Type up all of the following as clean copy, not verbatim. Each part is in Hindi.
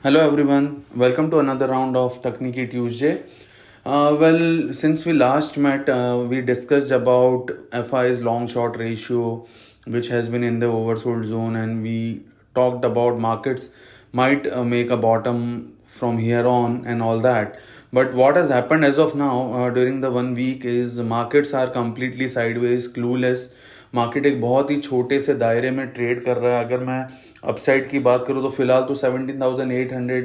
Hello everyone, welcome to another round of Takniki Tuesday. Since we last met, we discussed about FI's long short ratio, which has been in the oversold zone, and we talked about markets might make a bottom from here on and all that. But what has happened as of now during the 1 week is markets are completely sideways, clueless. Market एक बहुत ही छोटे से दायरे में ट्रेड कर रहा है. अगर मैं अपसाइड की बात करूँ तो फिलहाल तो 17,800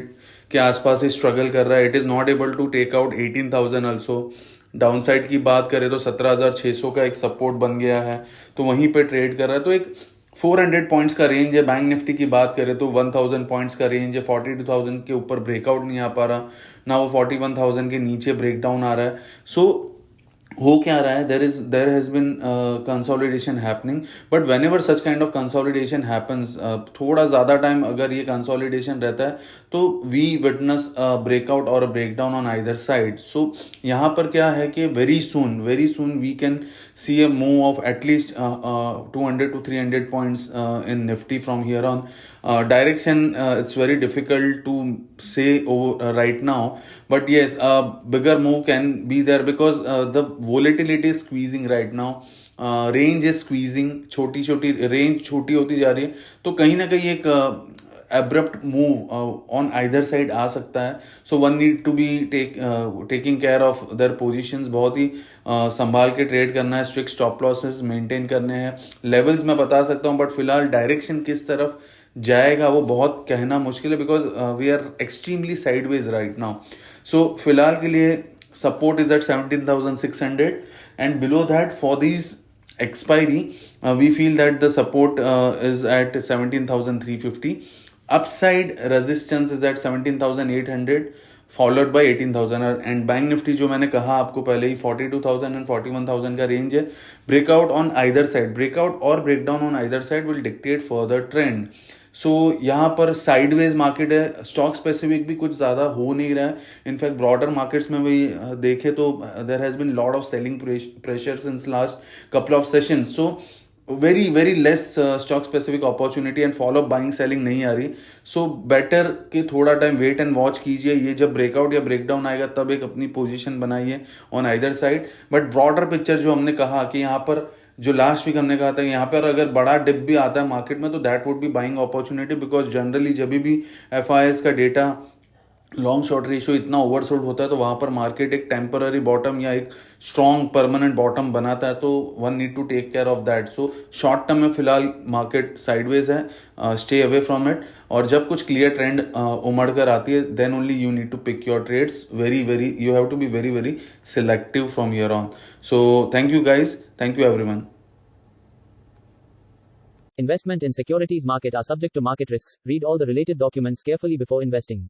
के आसपास ही स्ट्रगल कर रहा है. It is not able to take out 18,000 also. Downside की बात करें तो 17,600 का एक सपोर्ट बन गया है, तो वहीं पे ट्रेड कर रहा है. तो एक 400 पॉइंट्स का रेंज है. बैंक निफ्टी की बात करें तो 1,000 पॉइंट्स का रेंज है. 42,000 के ऊपर ब्रेकआउट नहीं आ पा रहा ना, वो 41,000 के नीचे ब्रेकडाउन आ रहा है. सो हो क्या रहा है, there has been consolidation happening. But whenever such kind of consolidation happens, थोड़ा ज़्यादा टाइम अगर ये कंसोलिडेशन रहता है तो वी विटनेस ब्रेकआउट और breakdown on either side. So यहाँ पर क्या है कि very soon we can see a move of at least 200 to 300 points in Nifty from here on. Direction, it's very difficult to say right now, but yes, a bigger move can be there because the volatility is squeezing right now. Range is squeezing, छोटी छोटी रेंज छोटी होती जा रही है, तो कहीं ना कहीं एक abrupt move on either side आ सकता है. So one need to be taking care of their positions. बहुत ही संभाल के ट्रेड करना है. स्ट्रिक्ट स्टॉप लॉसेस मेंटेन करने हैं. लेवल्स मैं बता सकता हूँ, बट फिलहाल डायरेक्शन किस तरफ जाएगा वो बहुत कहना मुश्किल है, because we are extremely sideways right now. So फिलहाल के लिए support is at 17,600 and below that for these expiry, we feel that the support is at 17,350. Upside resistance is at 17,800 followed by 18,000. And bank Nifty जो मैंने कहा आपको पहले ही 42,000 एंड 41,000 का रेंज है. Breakout on either side, breakout और breakdown on either side will dictate further trend. So यहाँ पर साइडवेज मार्केट है. स्टॉक स्पेसिफिक भी कुछ ज़्यादा हो नहीं रहा है. इनफैक्ट ब्रॉडर मार्केट्स में भी देखे तो there has been lot of selling pressure since last couple of sessions. So very less stock specific opportunity and follow buying selling नहीं आ रही. सो बेटर कि थोड़ा टाइम वेट एंड वॉच कीजिए. ये जब ब्रेकआउट या ब्रेकडाउन आएगा तब एक अपनी पोजीशन बनाइए on either side. But broader picture जो हमने कहा कि यहाँ पर जो लास्ट वीक हमने कहा था, यहाँ पर अगर बड़ा डिप भी आता है मार्केट में तो that would be buying opportunity, because generally जब भी FIs का डेटा लॉन्ग शॉर्ट रेशियो इतना ओवरसोल्ड होता है तो वहाँ पर मार्केट एक टेम्पररी बॉटम या एक स्ट्रॉन्ग परमानेंट बॉटम बनाता है. तो one need to take care of that. So short term में फिलहाल मार्केट साइडवेज है. Stay away from it. और जब कुछ क्लियर ट्रेंड उमड़ कर आती है then only you need to pick your trades. Very you have to be very selective from here on. So thank you guys, thank you everyone. Investment in securities market are subject to market risks. Read all the related documents carefully before investing.